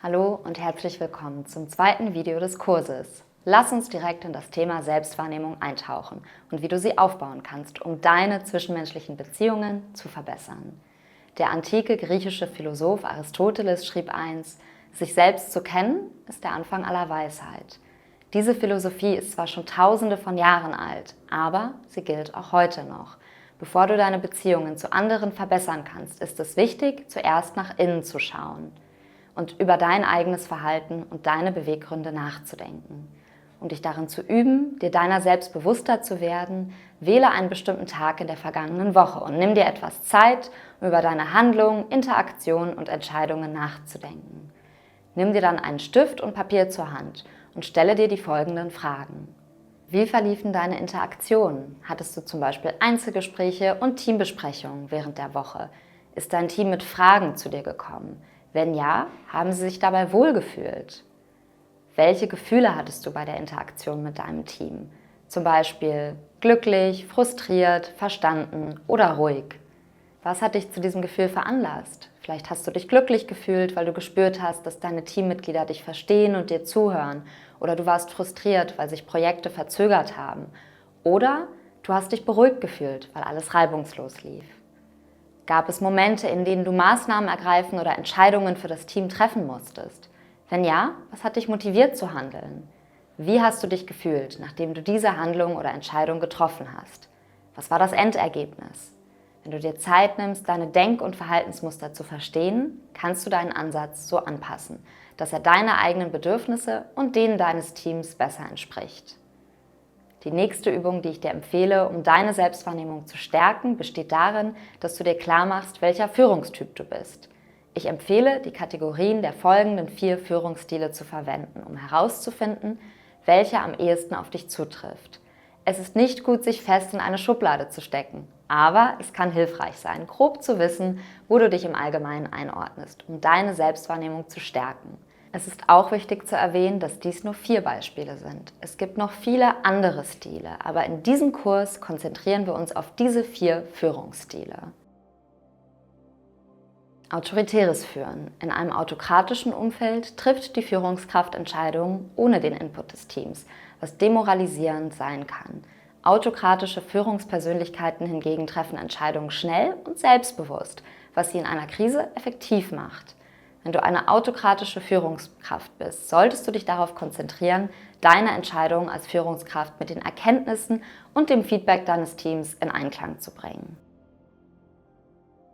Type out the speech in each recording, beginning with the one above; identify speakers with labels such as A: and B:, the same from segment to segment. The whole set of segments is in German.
A: Hallo und herzlich willkommen zum zweiten Video des Kurses. Lass uns direkt in das Thema Selbstwahrnehmung eintauchen und wie du sie aufbauen kannst, um deine zwischenmenschlichen Beziehungen zu verbessern. Der antike griechische Philosoph Aristoteles schrieb einst: Sich selbst zu kennen, ist der Anfang aller Weisheit. Diese Philosophie ist zwar schon Tausende von Jahren alt, aber sie gilt auch heute noch. Bevor du deine Beziehungen zu anderen verbessern kannst, ist es wichtig, zuerst nach innen zu schauen und über dein eigenes Verhalten und deine Beweggründe nachzudenken. Um dich darin zu üben, dir deiner selbst bewusster zu werden, wähle einen bestimmten Tag in der vergangenen Woche und nimm dir etwas Zeit, um über deine Handlungen, Interaktionen und Entscheidungen nachzudenken. Nimm dir dann einen Stift und Papier zur Hand und stelle dir die folgenden Fragen. Wie verliefen deine Interaktionen? Hattest du zum Beispiel Einzelgespräche und Teambesprechungen während der Woche? Ist dein Team mit Fragen zu dir gekommen? Wenn ja, haben sie sich dabei wohlgefühlt? Welche Gefühle hattest du bei der Interaktion mit deinem Team? Zum Beispiel glücklich, frustriert, verstanden oder ruhig. Was hat dich zu diesem Gefühl veranlasst? Vielleicht hast du dich glücklich gefühlt, weil du gespürt hast, dass deine Teammitglieder dich verstehen und dir zuhören. Oder du warst frustriert, weil sich Projekte verzögert haben. Oder du hast dich beruhigt gefühlt, weil alles reibungslos lief. Gab es Momente, in denen du Maßnahmen ergreifen oder Entscheidungen für das Team treffen musstest? Wenn ja, was hat dich motiviert zu handeln? Wie hast du dich gefühlt, nachdem du diese Handlung oder Entscheidung getroffen hast? Was war das Endergebnis? Wenn du dir Zeit nimmst, deine Denk- und Verhaltensmuster zu verstehen, kannst du deinen Ansatz so anpassen, dass er deine eigenen Bedürfnisse und denen deines Teams besser entspricht. Die nächste Übung, die ich dir empfehle, um deine Selbstwahrnehmung zu stärken, besteht darin, dass du dir klar machst, welcher Führungstyp du bist. Ich empfehle, die Kategorien der folgenden 4 Führungsstile zu verwenden, um herauszufinden, welcher am ehesten auf dich zutrifft. Es ist nicht gut, sich fest in eine Schublade zu stecken, aber es kann hilfreich sein, grob zu wissen, wo du dich im Allgemeinen einordnest, um deine Selbstwahrnehmung zu stärken. Es ist auch wichtig zu erwähnen, dass dies nur 4 Beispiele sind. Es gibt noch viele andere Stile, aber in diesem Kurs konzentrieren wir uns auf diese 4 Führungsstile. Autoritäres Führen. In einem autokratischen Umfeld trifft die Führungskraft Entscheidungen ohne den Input des Teams, was demoralisierend sein kann. Autokratische Führungspersönlichkeiten hingegen treffen Entscheidungen schnell und selbstbewusst, was sie in einer Krise effektiv macht. Wenn du eine autokratische Führungskraft bist, solltest du dich darauf konzentrieren, deine Entscheidungen als Führungskraft mit den Erkenntnissen und dem Feedback deines Teams in Einklang zu bringen.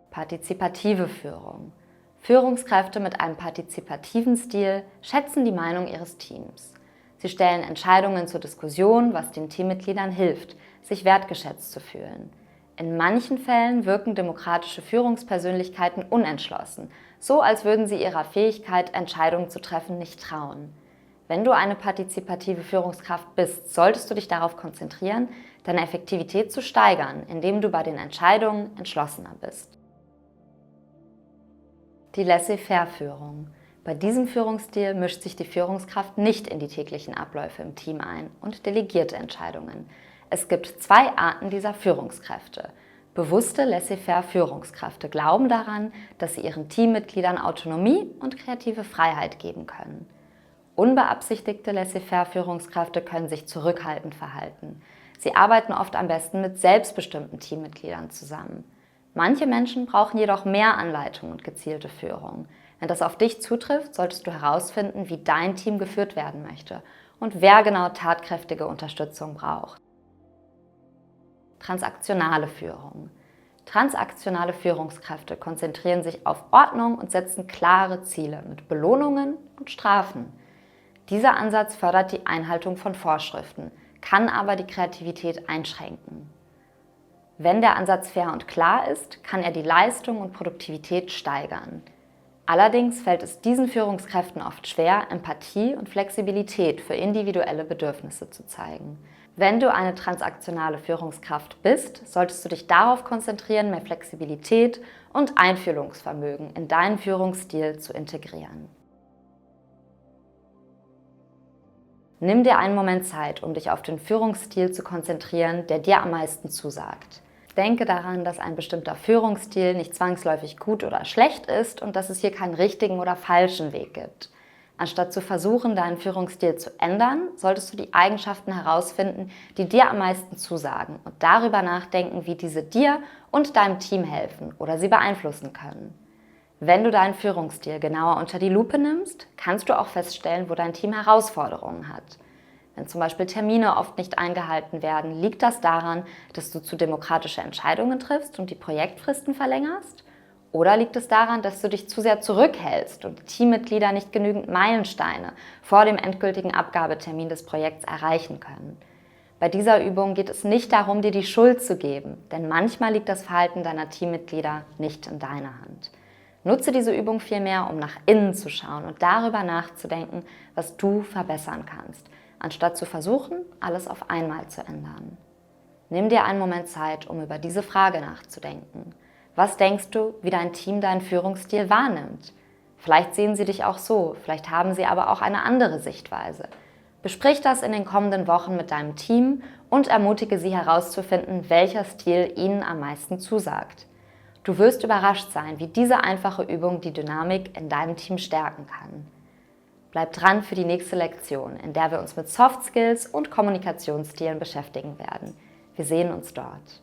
A: Partizipative Führung. Führungskräfte mit einem partizipativen Stil schätzen die Meinung ihres Teams. Sie stellen Entscheidungen zur Diskussion, was den Teammitgliedern hilft, sich wertgeschätzt zu fühlen. In manchen Fällen wirken demokratische Führungspersönlichkeiten unentschlossen, so als würden sie ihrer Fähigkeit, Entscheidungen zu treffen, nicht trauen. Wenn du eine partizipative Führungskraft bist, solltest du dich darauf konzentrieren, deine Effektivität zu steigern, indem du bei den Entscheidungen entschlossener bist. Die Laissez-faire-Führung. Bei diesem Führungsstil mischt sich die Führungskraft nicht in die täglichen Abläufe im Team ein und delegiert Entscheidungen. Es gibt 2 Arten dieser Führungskräfte. Bewusste Laissez-faire-Führungskräfte glauben daran, dass sie ihren Teammitgliedern Autonomie und kreative Freiheit geben können. Unbeabsichtigte Laissez-faire-Führungskräfte können sich zurückhaltend verhalten. Sie arbeiten oft am besten mit selbstbestimmten Teammitgliedern zusammen. Manche Menschen brauchen jedoch mehr Anleitung und gezielte Führung. Wenn das auf dich zutrifft, solltest du herausfinden, wie dein Team geführt werden möchte und wer genau tatkräftige Unterstützung braucht. Transaktionale Führung. Transaktionale Führungskräfte konzentrieren sich auf Ordnung und setzen klare Ziele mit Belohnungen und Strafen. Dieser Ansatz fördert die Einhaltung von Vorschriften, kann aber die Kreativität einschränken. Wenn der Ansatz fair und klar ist, kann er die Leistung und Produktivität steigern. Allerdings fällt es diesen Führungskräften oft schwer, Empathie und Flexibilität für individuelle Bedürfnisse zu zeigen. Wenn du eine transaktionale Führungskraft bist, solltest du dich darauf konzentrieren, mehr Flexibilität und Einfühlungsvermögen in deinen Führungsstil zu integrieren. Nimm dir einen Moment Zeit, um dich auf den Führungsstil zu konzentrieren, der dir am meisten zusagt. Denke daran, dass ein bestimmter Führungsstil nicht zwangsläufig gut oder schlecht ist und dass es hier keinen richtigen oder falschen Weg gibt. Anstatt zu versuchen, deinen Führungsstil zu ändern, solltest du die Eigenschaften herausfinden, die dir am meisten zusagen und darüber nachdenken, wie diese dir und deinem Team helfen oder sie beeinflussen können. Wenn du deinen Führungsstil genauer unter die Lupe nimmst, kannst du auch feststellen, wo dein Team Herausforderungen hat. Wenn zum Beispiel Termine oft nicht eingehalten werden, liegt das daran, dass du zu demokratische Entscheidungen triffst und die Projektfristen verlängerst? Oder liegt es daran, dass du dich zu sehr zurückhältst und die Teammitglieder nicht genügend Meilensteine vor dem endgültigen Abgabetermin des Projekts erreichen können? Bei dieser Übung geht es nicht darum, dir die Schuld zu geben, denn manchmal liegt das Verhalten deiner Teammitglieder nicht in deiner Hand. Nutze diese Übung vielmehr, um nach innen zu schauen und darüber nachzudenken, was du verbessern kannst, anstatt zu versuchen, alles auf einmal zu ändern. Nimm dir einen Moment Zeit, um über diese Frage nachzudenken. Was denkst du, wie dein Team deinen Führungsstil wahrnimmt? Vielleicht sehen sie dich auch so, vielleicht haben sie aber auch eine andere Sichtweise. Besprich das in den kommenden Wochen mit deinem Team und ermutige sie herauszufinden, welcher Stil ihnen am meisten zusagt. Du wirst überrascht sein, wie diese einfache Übung die Dynamik in deinem Team stärken kann. Bleib dran für die nächste Lektion, in der wir uns mit Soft Skills und Kommunikationsstilen beschäftigen werden. Wir sehen uns dort.